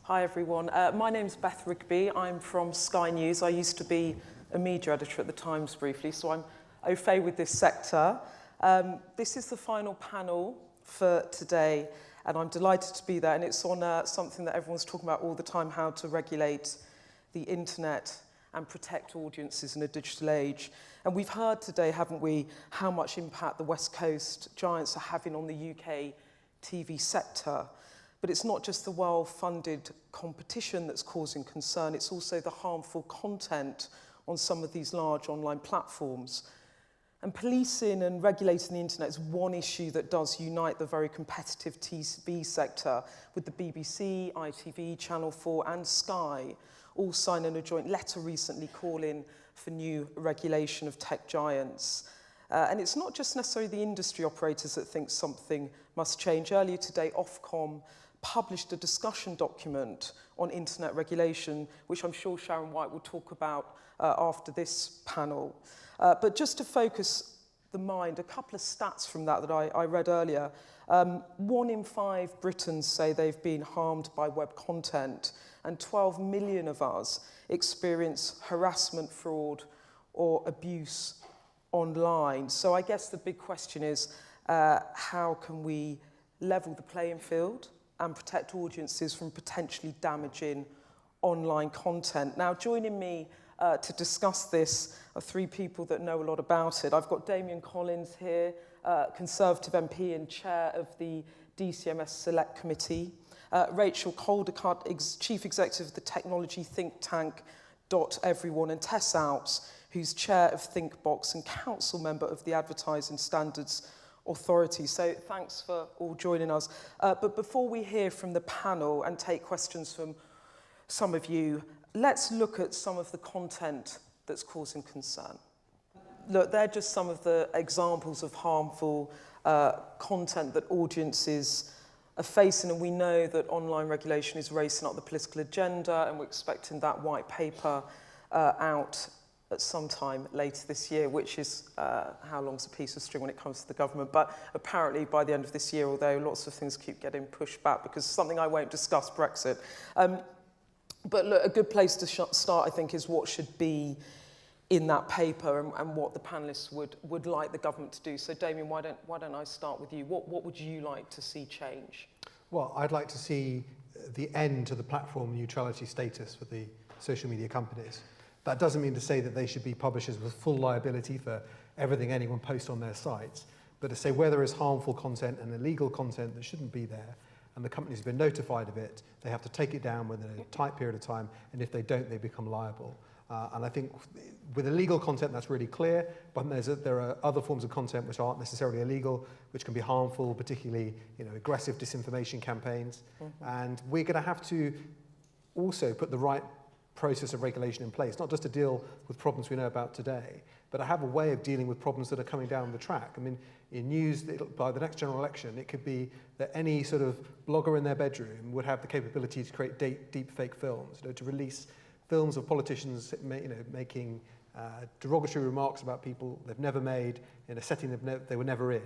Hi everyone, my name's Beth Rigby. I'm from Sky News. I used to be a media editor at the Times briefly, so I'm au fait with this sector. This is the final panel for today, and I'm delighted to be there, and it's on something that everyone's talking about all the time, how to regulate the internet and protect audiences in a digital age. And we've heard today, haven't we, how much impact the West Coast giants are having on the UK TV sector. But it's not just the well-funded competition that's causing concern, it's also the harmful content on some of these large online platforms. And policing and regulating the internet is one issue that does unite the very competitive TV sector, with the BBC, ITV, Channel 4 and Sky all signing a joint letter recently calling for new regulation of tech giants. And it's not just necessarily the industry operators that think something must change. Earlier today, Ofcom published a discussion document on internet regulation, which I'm sure Sharon White will talk about after this panel. But just to focus the mind, a couple of stats from that I read earlier. 1 in 5 Britons say they've been harmed by web content, and 12 million of us experience harassment, fraud, or abuse online. So I guess the big question is, how can we level the playing field and protect audiences from potentially damaging online content? Now, joining me to discuss this are 3 people that know a lot about it. I've got Damien Collins here, Conservative MP and Chair of the DCMS Select Committee. Rachel Caldicott, Chief Executive of the technology think tank Everyone, and Tess Alps, who's Chair of Thinkbox and Council Member of the Advertising Standards Authority. So thanks for all joining us. But before we hear from the panel and take questions from some of you, let's look at some of the content that's causing concern. Look, they're just some of the examples of harmful content that audiences are facing, and we know that online regulation is racing up the political agenda, and we're expecting that white paper out at some time later this year, which is how long's a piece of string when it comes to the government. But apparently by the end of this year, although lots of things keep getting pushed back because something I won't discuss, Brexit. But look, a good place to start, I think, is what should be in that paper and what the panellists would like the government to do. So Damien, why don't I start with you? What would you like to see change? Well, I'd like to see the end to the platform neutrality status for the social media companies. That doesn't mean to say that they should be publishers with full liability for everything anyone posts on their sites, but to say where there is harmful content and illegal content that shouldn't be there, and the companies have been notified of it, they have to take it down within a tight period of time, and if they don't, they become liable. And I think with illegal content, that's really clear, but there are other forms of content which aren't necessarily illegal, which can be harmful, particularly aggressive disinformation campaigns. Mm-hmm. And we're going to have to also put the right process of regulation in place, not just to deal with problems we know about today, but to have a way of dealing with problems that are coming down the track. I mean, in news, by the next general election, it could be that any sort of blogger in their bedroom would have the capability to create deep fake films, to release films of politicians making derogatory remarks about people they've never made in a setting they were never in,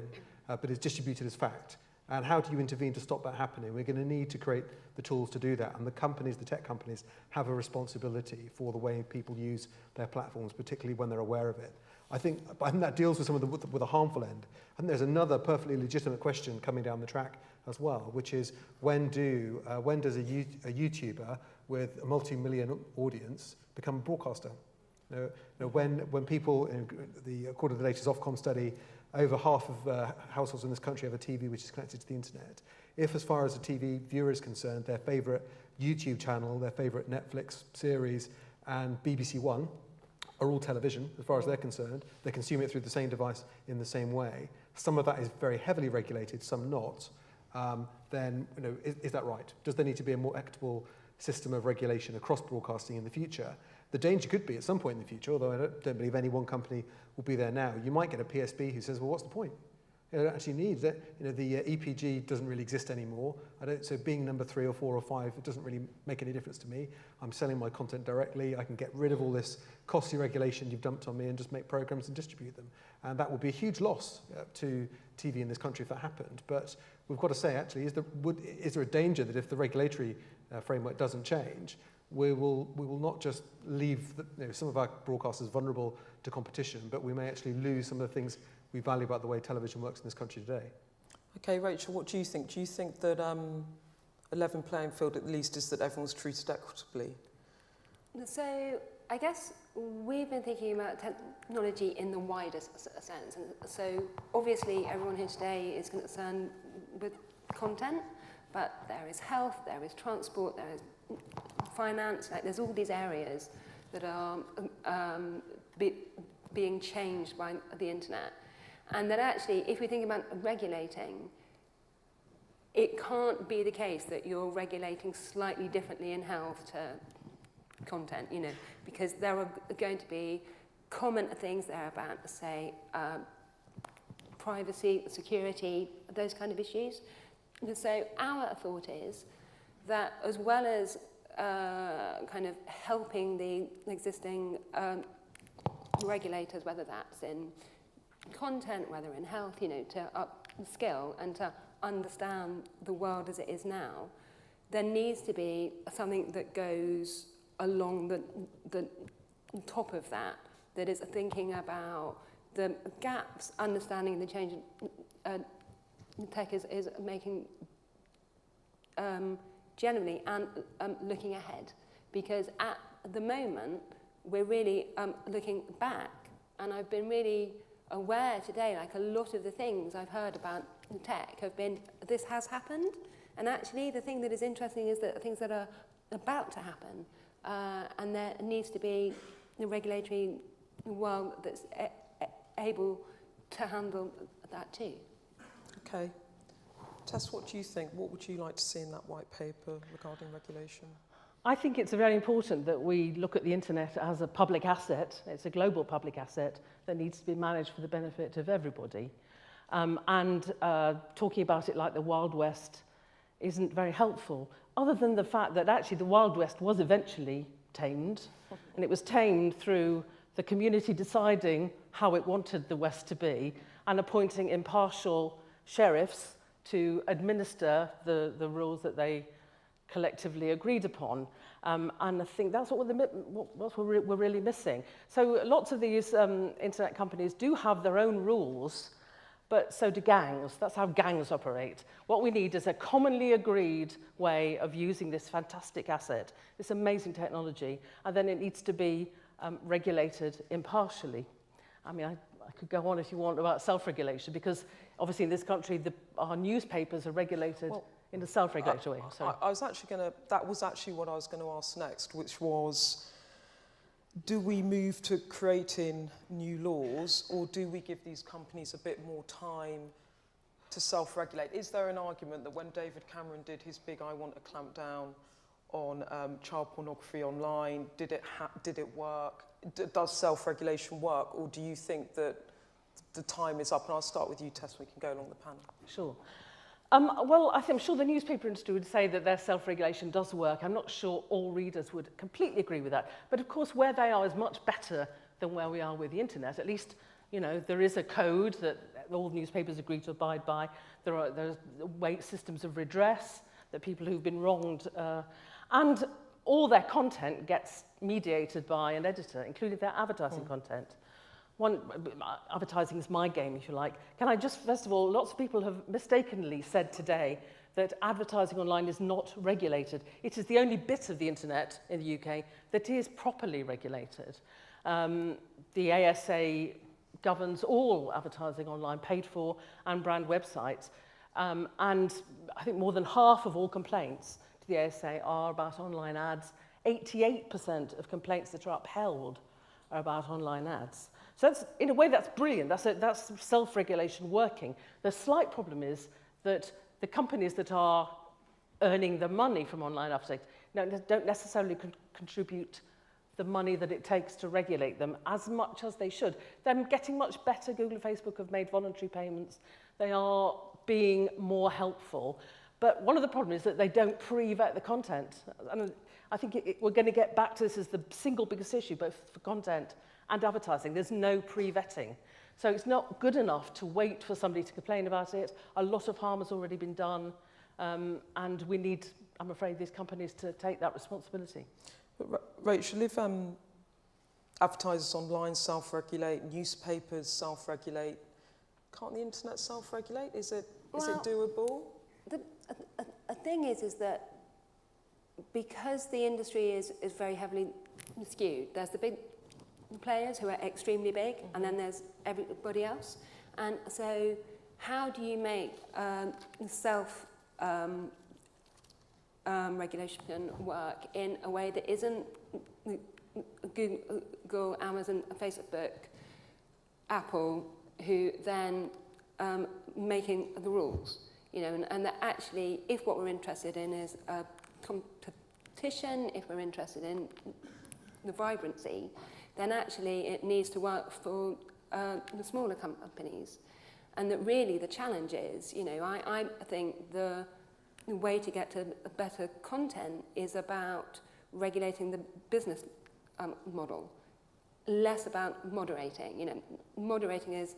but is distributed as fact. And how do you intervene to stop that happening? We're going to need to create the tools to do that. And the companies, the tech companies, have a responsibility for the way people use their platforms, particularly when they're aware of it. I think that deals with some of with a harmful end. I think there's another perfectly legitimate question coming down the track as well, which is when does a YouTuber with a multi-million audience become a broadcaster? When people, according to the latest Ofcom study, over half of households in this country have a TV which is connected to the internet. If, as far as a TV viewer is concerned, their favourite YouTube channel, their favourite Netflix series, and BBC One are all television, as far as they're concerned, they consume it through the same device in the same way. Some of that is very heavily regulated, some not. Then, is that right? Does there need to be a more equitable system of regulation across broadcasting in the future? The danger could be at some point in the future, although I don't believe any one company will be there now. You might get a PSB who says, well, what's the point? You don't actually need that. You know, the EPG doesn't really exist anymore. So being number 3 or 4 or 5, it doesn't really make any difference to me. I'm selling my content directly. I can get rid of all this costly regulation you've dumped on me and just make programs and distribute them. And that would be a huge loss to TV in this country if that happened. But we've got to say, actually, is there a danger that if the regulatory framework doesn't change, we will not just leave some of our broadcasters vulnerable to competition, but we may actually lose some of the things we value about the way television works in this country today. Okay, Rachel, what do you think? Do you think that a level playing field at least is that everyone's treated equitably? So I guess we've been thinking about technology in the widest sense. And so obviously everyone here today is concerned with content, but there is health, there is transport, there is finance, there's all these areas that are being changed by the internet. And that actually, if we think about regulating, it can't be the case that you're regulating slightly differently in health to content, because there are going to be common things there about, say, privacy, security, those kind of issues. And so our thought is that as well as kind of helping the existing regulators, whether that's in content, whether in health, to upskill and to understand the world as it is now, there needs to be something that goes along the top of that is thinking about the gaps, understanding the change tech is making generally, and looking ahead. Because at the moment, we're really looking back, and I've been really aware today, like a lot of the things I've heard about tech have been, this has happened, and actually the thing that is interesting is that things that are about to happen, and there needs to be a regulatory world that's able to handle that too. Okay. Tess, what do you think? What would you like to see in that white paper regarding regulation? I think it's very important that we look at the internet as a public asset. It's a global public asset that needs to be managed for the benefit of everybody. Talking about it like the Wild West isn't very helpful, other than the fact that actually the Wild West was eventually tamed, and it was tamed through the community deciding how it wanted the West to be and appointing impartial sheriffs to administer the rules that they collectively agreed upon. And I think that's what we're really missing. So lots of these internet companies do have their own rules, but so do gangs. That's how gangs operate. What we need is a commonly agreed way of using this fantastic asset, this amazing technology, and then it needs to be regulated impartially. I mean, I could go on if you want about self-regulation, because obviously in this country, our newspapers are regulated in a self-regulatory way. So that was actually what I was going to ask next, which was, do we move to creating new laws, or do we give these companies a bit more time to self-regulate? Is there an argument that when David Cameron did his big I want to clamp down on child pornography online, did it work? Does self-regulation work, or do you think that the time is up? And I'll start with you, Tess, we can go along the panel. Sure. Well, I'm sure the newspaper industry would say that their self-regulation does work. I'm not sure all readers would completely agree with that. But of course, where they are is much better than where we are with the internet. At least, there is a code that all newspapers agree to abide by. There's systems of redress that people who've been wronged, and all their content gets mediated by an editor, including their advertising content. Advertising is my game, if you like. Can I just, first of all, lots of people have mistakenly said today that advertising online is not regulated. It is the only bit of the internet in the UK that is properly regulated. The ASA governs all advertising online, paid for, and brand websites. And I think more than half of all complaints to the ASA are about online ads. 88% of complaints that are upheld are about online ads. So that's, in a way, that's brilliant. That's self-regulation working. The slight problem is that the companies that are earning the money from online advertising don't necessarily contribute the money that it takes to regulate them as much as they should. They're getting much better. Google and Facebook have made voluntary payments. They are being more helpful. But one of the problems is that they don't pre-vet the content. And I think we're going to get back to this as the single biggest issue, both for content and advertising. There's no pre-vetting. So it's not good enough to wait for somebody to complain about it. A lot of harm has already been done. And we need, I'm afraid, these companies to take that responsibility. But Rachel, if advertisers online self-regulate, newspapers self-regulate, can't the internet self-regulate? Is it doable? The thing is that because the industry is very heavily skewed, there's the big players who are extremely big, and then there's everybody else. And so how do you make regulation work in a way that isn't Google, Amazon, Facebook, Apple, who then making the rules, you know, and that actually, if what we're interested in is competition, if we're interested in the vibrancy, then actually it needs to work for the smaller companies. And that really the challenge is, you know, I think the way to get to better content is about regulating the business model, less about moderating. You know, moderating is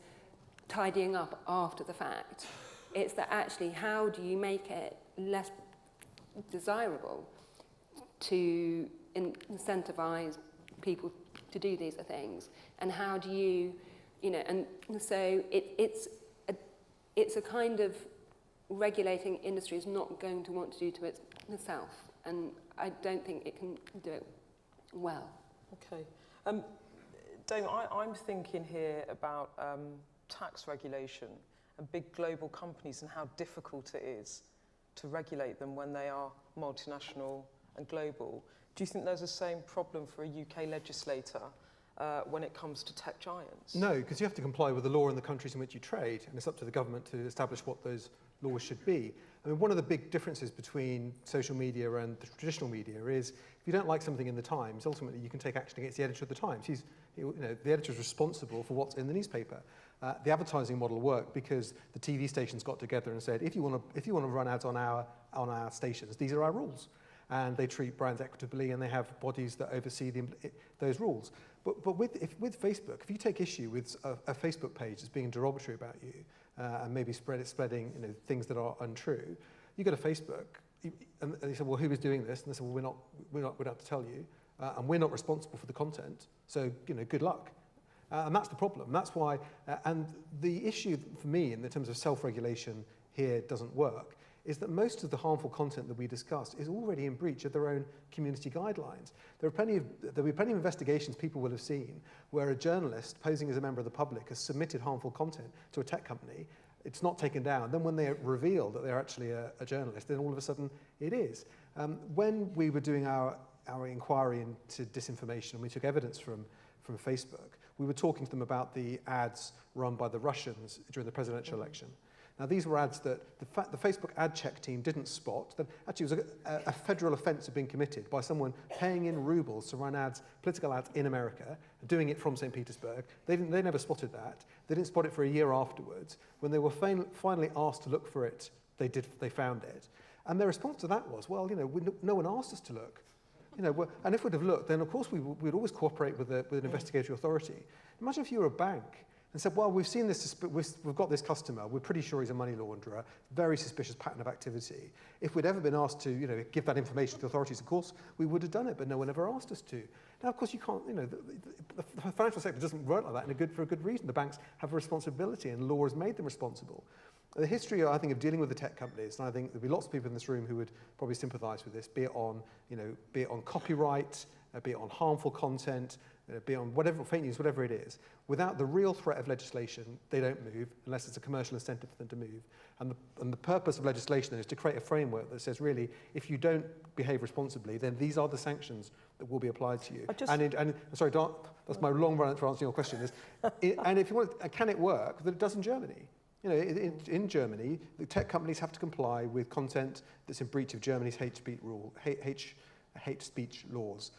tidying up after the fact. It's that actually, how do you make it less desirable to incentivize people to do these things? And how do you, you know, and so it's a kind of regulating industry is not going to want to do to itself, and I don't think it can do it well. Okay. Damon, I'm thinking here about tax regulation and big global companies and how difficult it is to regulate them when they are multinational and global. Do you think there's the same problem for a UK legislator when it comes to tech giants? No, because you have to comply with the law in the countries in which you trade, and it's up to the government to establish what those laws should be. I mean, one of the big differences between social media and the traditional media is if you don't like something in the Times, ultimately you can take action against the editor of the Times. The editor is responsible for what's in the newspaper. The advertising model worked because the TV stations got together and said, if you want to run ads on our stations, these are our rules. And they treat brands equitably, and they have bodies that oversee those rules. But with Facebook, if you take issue with a Facebook page that's being derogatory about you and maybe spreading things that are untrue, you go to Facebook and they say, well, who is doing this? And they say, well, we're not to tell you, and we're not responsible for the content. So good luck. And that's the problem. That's why. And the issue for me, in terms of self-regulation here, doesn't work. Is that most of the harmful content that we discussed is already in breach of their own community guidelines. There'll be plenty of investigations people will have seen where a journalist posing as a member of the public has submitted harmful content to a tech company. It's not taken down. Then when they reveal that they're actually a journalist, then all of a sudden it is. When we were doing our inquiry into disinformation and we took evidence from Facebook, we were talking to them about the ads run by the Russians during the presidential election. Now, these were ads that the Facebook ad check team didn't spot. That actually was a federal offence had been committed by someone paying in rubles to run ads, political ads in America, doing it from St. Petersburg. They never spotted that. They didn't spot it for a year afterwards. When they were finally asked to look for it, they found it. And their response to that was, well, no one asked us to look. And if we'd have looked, then of course we'd always cooperate with an investigatory authority. Imagine if you were a bank and said, well, we've seen this, we've got this customer, we're pretty sure he's a money launderer, very suspicious pattern of activity. If we'd ever been asked to, give that information to the authorities, of course, we would have done it, but no one ever asked us to. Now, of course, you can't, the financial sector doesn't work like that for a good reason. The banks have a responsibility, and law has made them responsible. The history, I think, of dealing with the tech companies, and I think there'll be lots of people in this room who would probably sympathise with this, be it on copyright, be it on harmful content, be on whatever, fake news, whatever it is. Without the real threat of legislation, they don't move unless it's a commercial incentive for them to move. And the purpose of legislation is to create a framework that says, really, if you don't behave responsibly, then these are the sanctions that will be applied to you. Sorry, that's my long run for answering your question. And if you want, can it work? That it does in Germany. In Germany, the tech companies have to comply with content that's in breach of Germany's hate speech laws.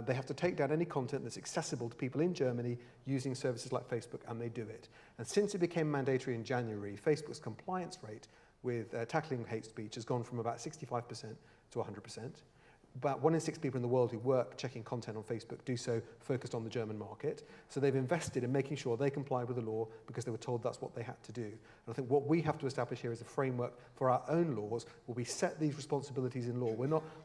They have to take down any content that's accessible to people in Germany using services like Facebook, and they do it. And since it became mandatory in January, Facebook's compliance rate with tackling hate speech has gone from about 65% to 100%. About 1 in 6 people in the world who work checking content on Facebook do so focused on the German market. So they've invested in making sure they comply with the law because they were told that's what they had to do. And I think what we have to establish here is a framework for our own laws where we set these responsibilities in law.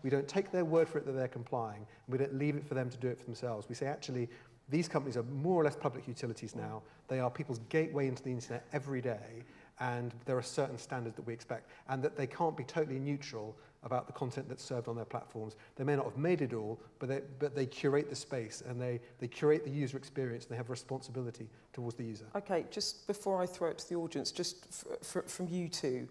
We don't take their word for it that they're complying, and we don't leave it for them to do it for themselves. We say, actually, these companies are more or less public utilities now. They are people's gateway into the internet every day, and there are certain standards that we expect, and that they can't be totally neutral about the content that's served on their platforms. They may not have made it all, but they curate the space, and they curate the user experience, and they have responsibility towards the user. Okay, just before I throw it to the audience, just from you two,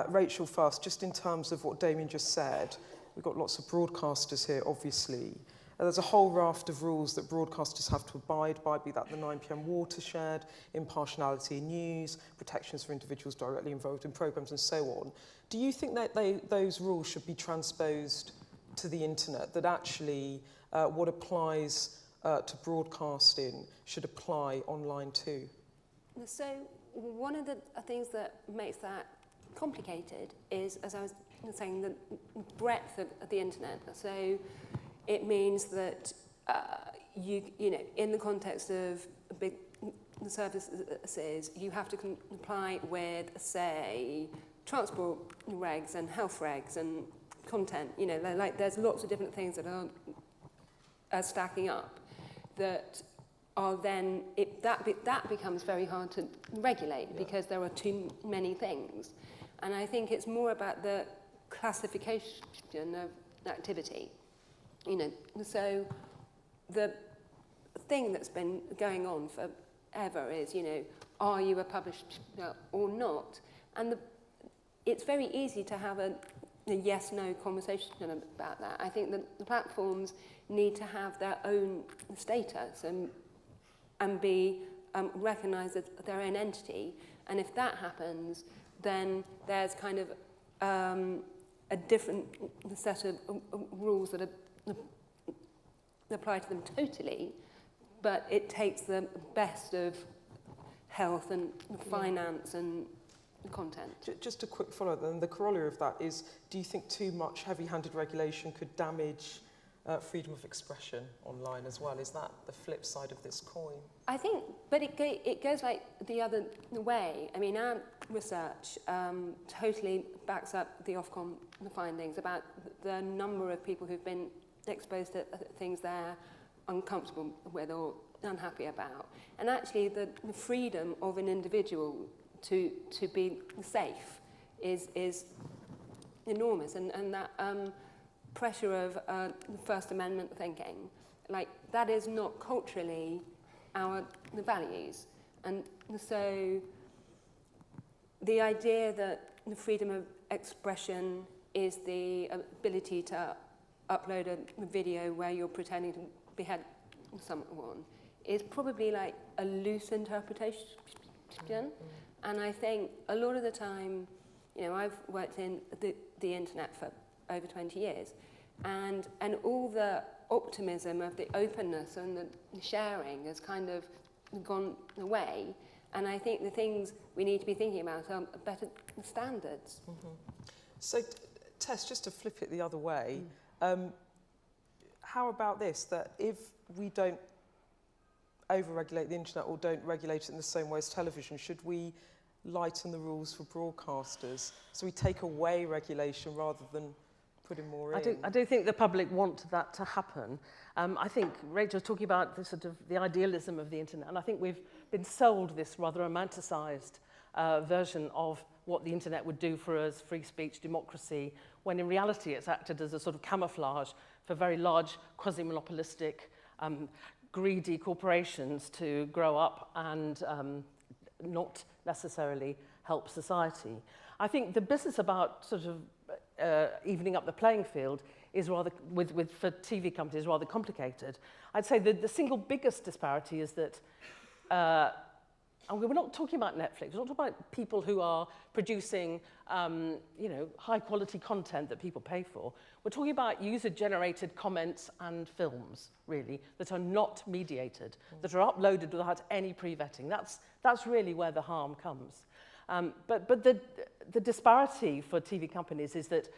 Rachel first, just in terms of what Damien just said, we've got lots of broadcasters here, obviously. There's a whole raft of rules that broadcasters have to abide by, be that the 9 p.m. watershed, impartiality in news, protections for individuals directly involved in programmes and so on. Do you think that those rules should be transposed to the internet, that actually what applies to broadcasting should apply online too? So one of the things that makes that complicated is, as I was saying, the breadth of the internet. So it means that you know, in the context of big services, you have to comply with, say, transport regs and health regs and content. You know, like there's lots of different things that are stacking up that are then that becomes very hard to regulate because there are too many things. And I think it's more about the classification of activity. You know, so the thing that's been going on forever is, you know, are you a publisher or not? And it's very easy to have a yes-no conversation about that. I think that the platforms need to have their own status and be recognised as their own entity. And if that happens, then there's kind of a different set of rules that apply to them totally, but it takes the best of health and finance and content. Just a quick follow-up then. The corollary of that is, do you think too much heavy-handed regulation could damage freedom of expression online as well? Is that the flip side of this coin? I think, but it goes like the other way. I mean, our research totally backs up the Ofcom findings about the number of people who've been exposed to things they're uncomfortable with or unhappy about. And actually, the freedom of an individual to be safe is enormous. And that pressure of First Amendment thinking, like, that is not culturally our values. And so the idea that the freedom of expression is the ability to upload a video where you're pretending to behead someone is probably like a loose interpretation. And I think a lot of the time, you know, I've worked in the internet for over 20 years, and all the optimism of the openness and the sharing has kind of gone away. And I think the things we need to be thinking about are better standards. Mm-hmm. So, Tess, just to flip it the other way, how about this, that if we don't over-regulate the internet or don't regulate it in the same way as television, should we lighten the rules for broadcasters? So we take away regulation rather than putting more in? I don't think the public want that to happen. I think Rachel's talking about the idealism of the internet, and I think we've been sold this rather romanticised version of what the internet would do for us, free speech, democracy, when in reality it's acted as a sort of camouflage for very large quasi-monopolistic greedy corporations to grow up and not necessarily help society. I think the business about sort of evening up the playing field is rather, for TV companies, rather complicated. I'd say that the single biggest disparity is that And we're not talking about Netflix, we're not talking about people who are producing high quality content that people pay for. We're talking about user-generated comments and films, really, that are not mediated, that are uploaded without any pre-vetting. That's really where the harm comes. But the disparity for TV companies is that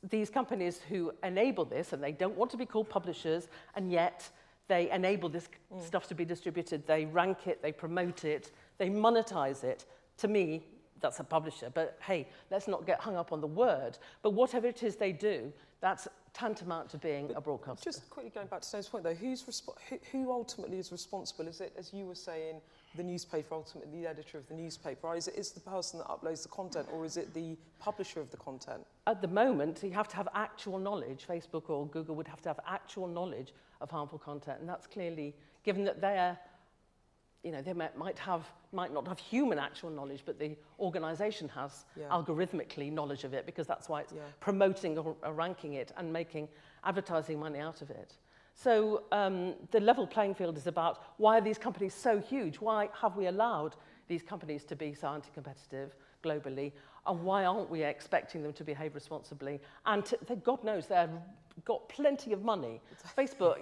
these companies who enable this, and they don't want to be called publishers, and yet they enable this stuff to be distributed, they rank it, they promote it, they monetize it. To me, that's a publisher. But hey, let's not get hung up on the word. But whatever it is they do, that's tantamount to being a broadcaster. Just quickly going back to Stone's point, though, who ultimately is responsible? Is it, as you were saying, the newspaper, ultimately the editor of the newspaper? Or is it the person that uploads the content, or is it the publisher of the content? At the moment, you have to have actual knowledge. Facebook or Google would have to have actual knowledge of harmful content, and that's clearly, given that they're, they might not have human actual knowledge, but the organisation has algorithmically knowledge of it, because that's why it's promoting or ranking it and making advertising money out of it. So the level playing field is about, why are these companies so huge? Why have we allowed these companies to be so anti-competitive globally? And why aren't we expecting them to behave responsibly? And God knows they've got plenty of money. Facebook,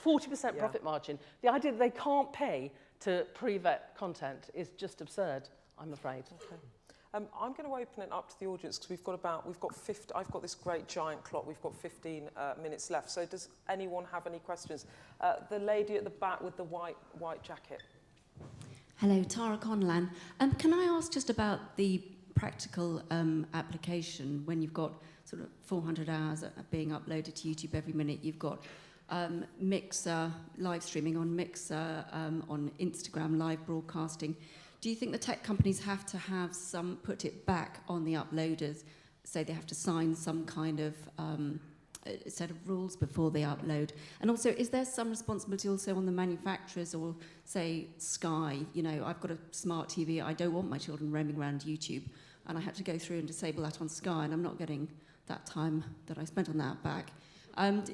40% profit margin. The idea that they can't pay to pre-vet content is just absurd, I'm afraid. Okay. I'm going to open it up to the audience, because I've got this great giant clock. We've got 15 minutes left. So does anyone have any questions? The lady at the back with the white jacket. Hello, Tara Conlan. Can I ask just about the practical application when you've got sort of 400 hours being uploaded to YouTube every minute? You've got Mixer, live streaming on Mixer, on Instagram, live broadcasting. Do you think the tech companies have to have put it back on the uploaders, so they have to sign some kind of set of rules before they upload? And also, is there some responsibility also on the manufacturers, or say Sky? I've got a smart TV, I don't want my children roaming around YouTube, and I had to go through and disable that on Sky, and I'm not getting that time that I spent on that back.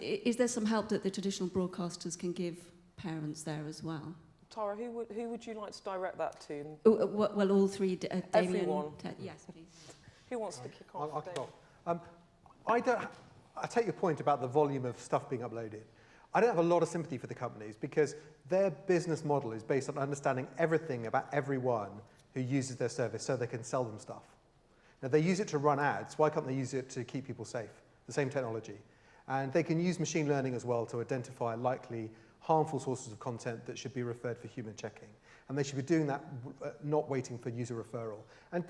Is there some help that the traditional broadcasters can give parents there as well? Tara, who would you like to direct that to? Well, all three. Damien, everyone. Yes, please. Who wants to kick off? I'll kick off. I take your point about the volume of stuff being uploaded. I don't have a lot of sympathy for the companies, because their business model is based on understanding everything about everyone who uses their service, so they can sell them stuff. Now, they use it to run ads. Why can't they use it to keep people safe? The same technology. And they can use machine learning as well to identify likely harmful sources of content that should be referred for human checking. And they should be doing that, not waiting for user referral. And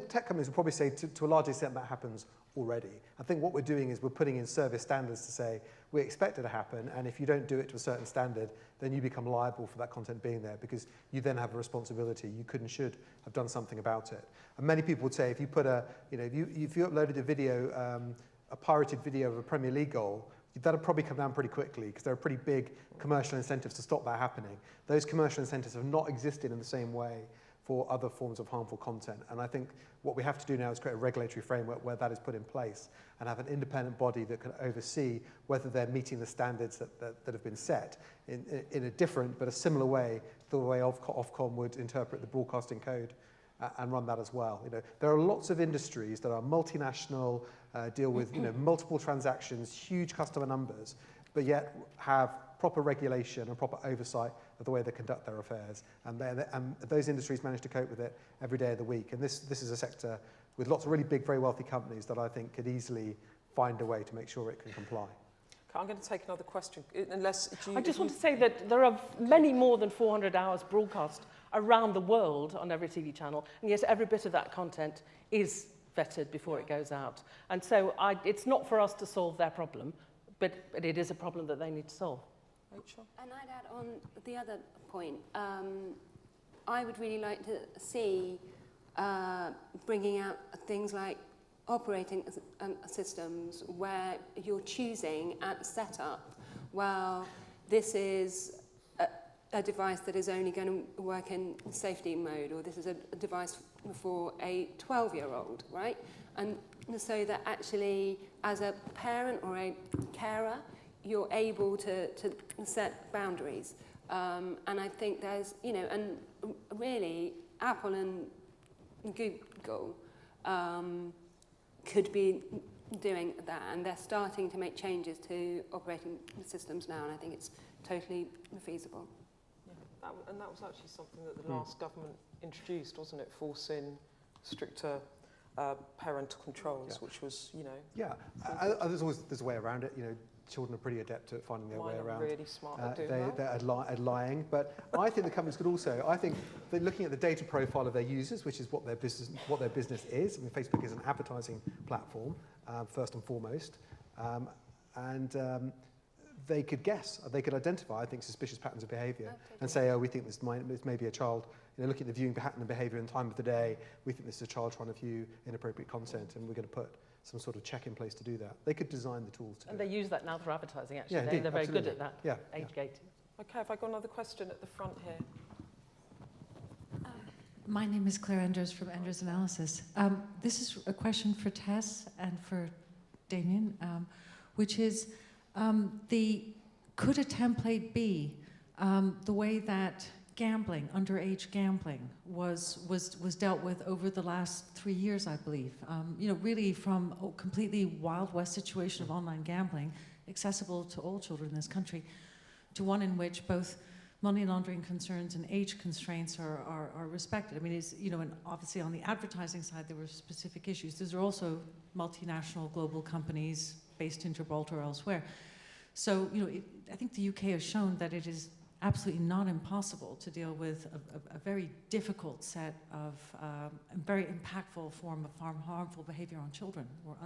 tech companies would probably say to a large extent that happens already. I think what we're doing is we're putting in service standards to say, we expect it to happen, and if you don't do it to a certain standard, then you become liable for that content being there, because you then have a responsibility. You could and should have done something about it. And many people would say, if you put if you uploaded a video, a pirated video of a Premier League goal, that'll probably come down pretty quickly, because there are pretty big commercial incentives to stop that happening. Those commercial incentives have not existed in the same way for other forms of harmful content. And I think what we have to do now is create a regulatory framework where that is put in place, and have an independent body that can oversee whether they're meeting the standards that have been set in a different but a similar way to the way Ofcom would interpret the broadcasting code and run that as well. There are lots of industries that are multinational, deal with multiple transactions, huge customer numbers, but yet have proper regulation and proper oversight of the way they conduct their affairs. And those industries manage to cope with it every day of the week. And this is a sector with lots of really big, very wealthy companies that I think could easily find a way to make sure it can comply. Okay, I'm going to take another question. I just want to say that there are many more than 400 hours broadcast around the world on every TV channel, and yet every bit of that content is vetted before it goes out. And so it's not for us to solve their problem, but it is a problem that they need to solve. Rachel? And I'd add on the other point. I would really like to see bringing out things like operating systems where you're choosing at setup, well, this is a device that is only going to work in safety mode, or this is a device for a 12-year-old, right? And so that actually, as a parent or a carer, you're able to set boundaries. And I think there's, and really, Apple and Google could be doing that, and they're starting to make changes to operating systems now, and I think it's totally feasible. Yeah, that was actually something that the last government introduced, wasn't it? Forcing stricter parental controls, which was, you know... Yeah, there's a way around it. You know, children are pretty adept at finding their way around. Really smart at doing that. They're at lying. But I think the companies could also, I think they're looking at the data profile of their users, which is what their business is. I mean, Facebook is an advertising platform, first and foremost. They could guess, they could identify, I think, suspicious patterns of behaviour and say, oh, we think this may be a child, you know, looking at the viewing pattern and behaviour and time of the day, we think this is a child trying to view inappropriate content, and we're going to put some sort of check in place to do that. They could design the tools to do it. And they use that now for advertising, actually. Yeah, indeed, They're very absolutely. good at that, Yeah, age gating. Okay, have I got another question at the front here? My name is Claire Enders from Enders Analysis. This is a question for Tess and for Damien, which is, could a template be the way that gambling, underage gambling, was dealt with over the last 3 years, I believe? You know, really from a completely Wild West situation of online gambling, accessible to all children in this country, to one in which both money laundering concerns and age constraints are respected. I mean, you know, and obviously on the advertising side, there were specific issues. These are also multinational global companies based in Gibraltar or elsewhere. So, you know, I think the UK has shown that it is absolutely not impossible to deal with a very difficult set of, a very impactful form of harmful behavior on children or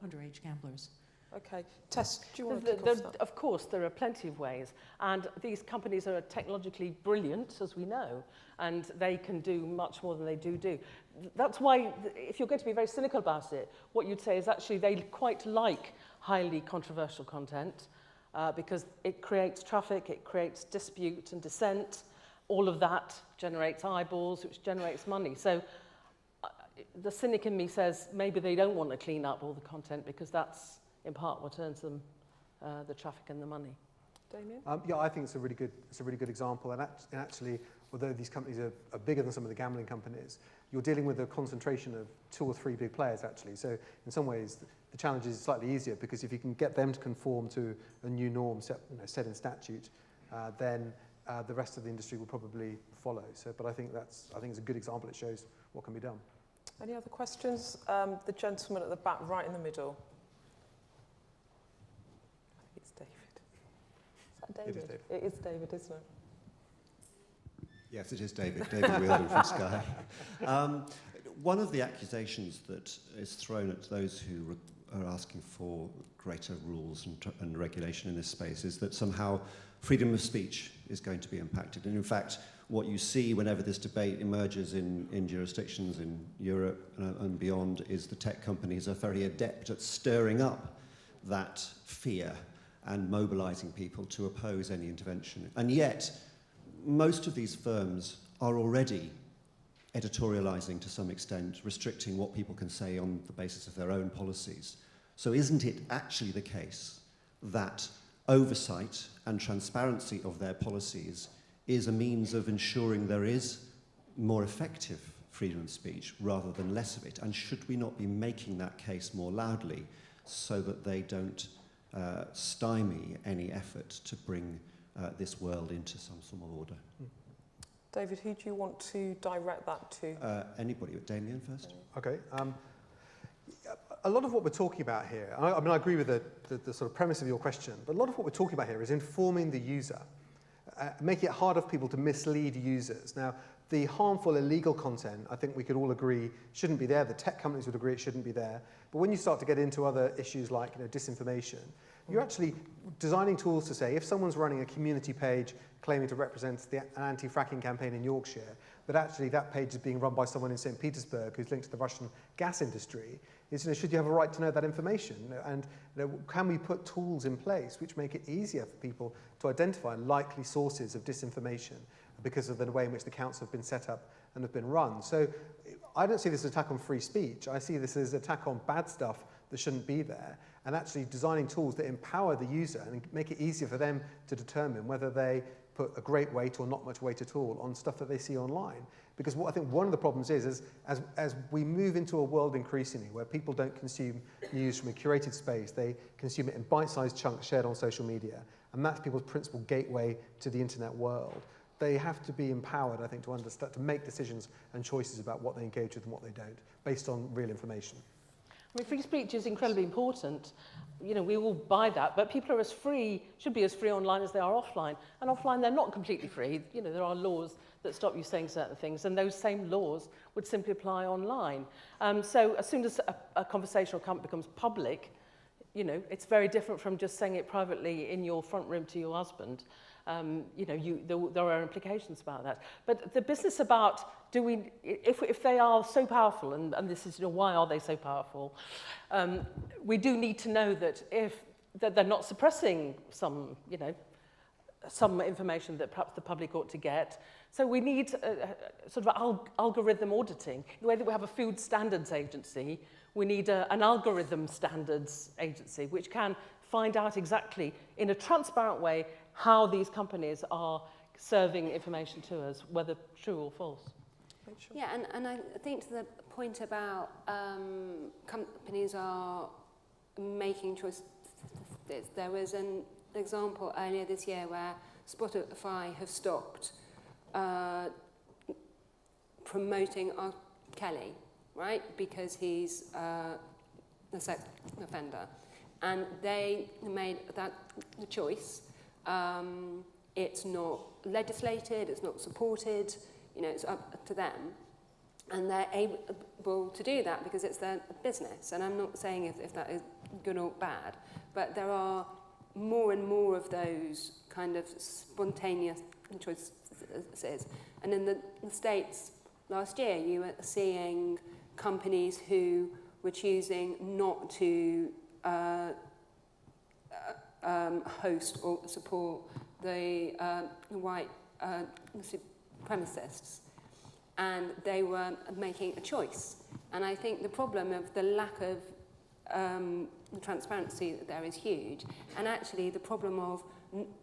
underage gamblers. Okay, Tess, do you want to kick off that? Of course, there are plenty of ways, and these companies are technologically brilliant, as we know, and they can do much more than they do. That's why, if you're going to be very cynical about it, what you'd say is actually they quite like highly controversial content, because it creates traffic, it creates dispute and dissent. All of that generates eyeballs, which generates money. So the cynic in me says maybe they don't want to clean up all the content because that's in part what earns them the traffic and the money. Damien? Yeah, I think it's a really good example. And actually, although these companies are bigger than some of the gambling companies, you're dealing with a concentration of 2 or 3 big players, actually. So in some ways, the challenge is slightly easier, because if you can get them to conform to a new norm set in statute, then the rest of the industry will probably follow. So, but I think it's a good example. It shows what can be done. Any other questions? The gentleman at the back, right in the middle. I think it's David. Is that David? It is David. It is David, isn't it? Yes, it is David. David Wielden from Sky. One of the accusations that is thrown at those who are asking for greater rules and regulation in this space is that somehow freedom of speech is going to be impacted. And in fact, what you see whenever this debate emerges in jurisdictions in Europe and beyond is the tech companies are very adept at stirring up that fear and mobilizing people to oppose any intervention. And yet, most of these firms are already editorializing to some extent, restricting what people can say on the basis of their own policies. So isn't it actually the case that oversight and transparency of their policies is a means of ensuring there is more effective freedom of speech rather than less of it? And should we not be making that case more loudly so that they don't stymie any effort to bring this world into some sort of order? David, who do you want to direct that to? Anybody, but Damien first. Okay. A lot of what we're talking about here, I mean, I agree with the sort of premise of your question, but a lot of what we're talking about here is informing the user, making it harder for people to mislead users. Now, the harmful, illegal content, I think we could all agree, shouldn't be there. The tech companies would agree it shouldn't be there. But when you start to get into other issues like disinformation, you're actually designing tools to say, if someone's running a community page claiming to represent an anti-fracking campaign in Yorkshire, but actually that page is being run by someone in St. Petersburg who's linked to the Russian gas industry, should you have a right to know that information? And can we put tools in place which make it easier for people to identify likely sources of disinformation because of the way in which the accounts have been set up and have been run? So I don't see this as an attack on free speech. I see this as an attack on bad stuff that shouldn't be there, and actually designing tools that empower the user and make it easier for them to determine whether they put a great weight or not much weight at all on stuff that they see online. Because what I think one of the problems is as we move into a world increasingly where people don't consume news from a curated space, they consume it in bite-sized chunks shared on social media, and that's people's principal gateway to the internet world. They have to be empowered, I think, to understand, to make decisions and choices about what they engage with and what they don't, based on real information. I mean, free speech is incredibly important. You know, we all buy that, but people are should be as free online as they are offline. And offline, they're not completely free. You know, there are laws that stop you saying certain things, and those same laws would simply apply online. So as soon as a conversational account becomes public, you know, it's very different from just saying it privately in your front room to your husband. You know, there are implications about that. But the business about if they are so powerful, and this is, you know, why are they so powerful? We do need to know that that they're not suppressing some, you know, some information that perhaps the public ought to get. So we need sort of algorithm auditing. The way that we have a food standards agency, we need an algorithm standards agency which can find out exactly in a transparent way how these companies are serving information to us, whether true or false. Yeah, and I think to the point about companies are making choices, there was an example earlier this year where Spotify have stopped promoting R. Kelly, right, because he's a sex offender. And they made that choice. It's not legislated, it's not supported, you know, it's up to them. And they're able to do that because it's their business. And I'm not saying if that is good or bad, but there are more and more of those kind of spontaneous choices. And in the States last year, you were seeing companies who were choosing not to host or support the white supremacists, and they were making a choice. And I think the problem of the lack of transparency there is huge, and actually the problem of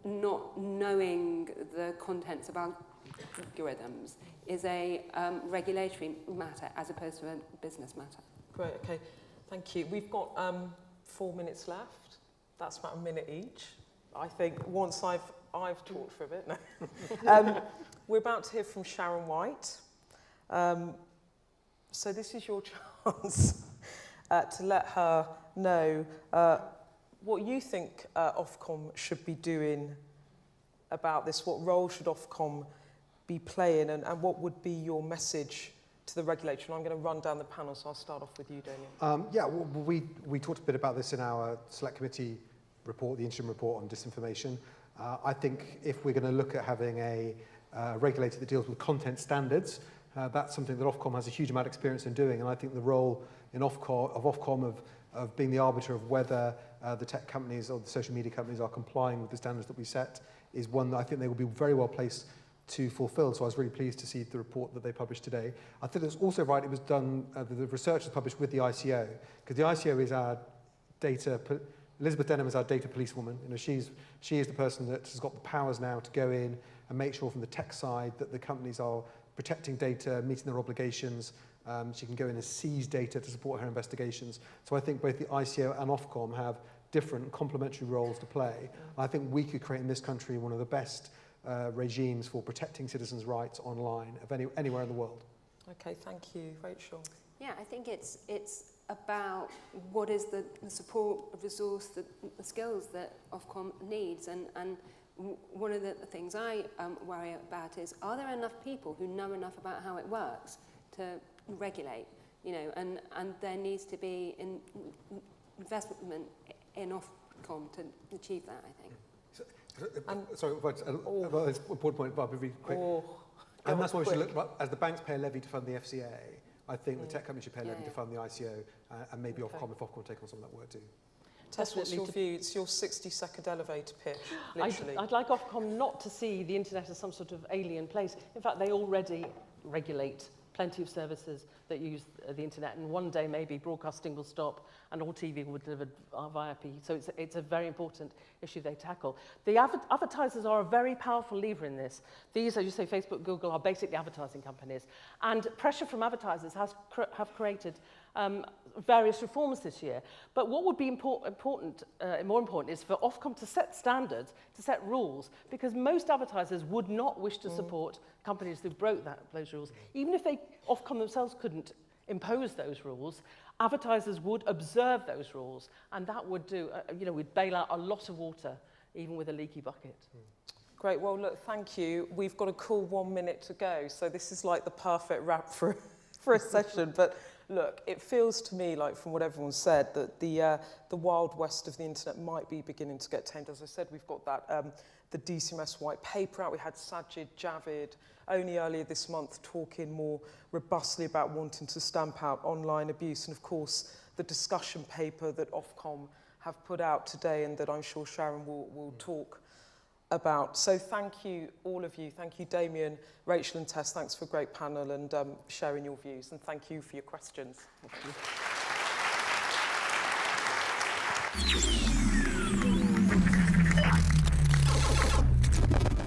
not knowing the contents of algorithms is a regulatory matter as opposed to a business matter. Great, okay, thank you. We've got 4 minutes left. That's about a minute each. I think once I've talked for a bit. No. We're about to hear from Sharon White. So this is your chance to let her know what you think Ofcom should be doing about this. What role should Ofcom be playing, and what would be your message to the regulator? And I'm going to run down the panel, so I'll start off with you, Daniel. Yeah, well, we talked a bit about this in our Select Committee report, the interim report on disinformation. I think if we're going to look at having a regulator that deals with content standards, that's something that Ofcom has a huge amount of experience in doing, and I think the role in Ofcom of being the arbiter of whether the tech companies or the social media companies are complying with the standards that we set is one that I think they will be very well placed to fulfill. So I was really pleased to see the report that they published today. I think it's also right, it was done, the research was published with the ICO, because the ICO is our data, Elizabeth Denham is our data policewoman. You know, she is the person that has got the powers now to go in and make sure from the tech side that the companies are protecting data, meeting their obligations. She can go in and seize data to support her investigations. So I think both the ICO and Ofcom have different complementary roles to play. I think we could create in this country one of the best regimes for protecting citizens' rights online of anywhere in the world. Okay, thank you. Rachel. Yeah, I think it's about what is the support, resource, the skills that Ofcom needs. And one of the things I worry about is, are there enough people who know enough about how it works to regulate? You know, and there needs to be investment in Ofcom to achieve that, I think. Sorry, it's an important point, Barbara, really quick. And that's why we should look, as the banks pay a levy to fund the FCA, I think the tech companies should pay a levy to fund the ICO, and maybe Ofcom, if Ofcom take on some of that work too. Tess, what's your view? It's your 60-second elevator pitch, literally. I'd like Ofcom not to see the internet as some sort of alien place. In fact, they already regulate plenty of services that use the internet, and one day maybe broadcasting will stop and all TV will be delivered via IP. So it's a very important issue they tackle. The advertisers are a very powerful lever in this. These, as you say, Facebook, Google are basically advertising companies, and pressure from advertisers have created various reforms this year. But what would be more important is for Ofcom to set standards, to set rules, because most advertisers would not wish to support companies who broke those rules. Even if Ofcom themselves couldn't impose those rules, advertisers would observe those rules, and that would would bail out a lot of water, even with a leaky bucket. Great. Well, look, thank you. We've got a cool 1 minute to go, so this is like the perfect wrap for a session. But look, it feels to me like, from what everyone said, that the wild west of the internet might be beginning to get tamed. As I said, we've got that the DCMS white paper out. We had Sajid Javid only earlier this month talking more robustly about wanting to stamp out online abuse, and of course the discussion paper that Ofcom have put out today, and that I'm sure Sharon will talk about. So thank you, all of you. Thank you, Damien, Rachel and Tess. Thanks for a great panel and sharing your views. And thank you for your questions. Thank you.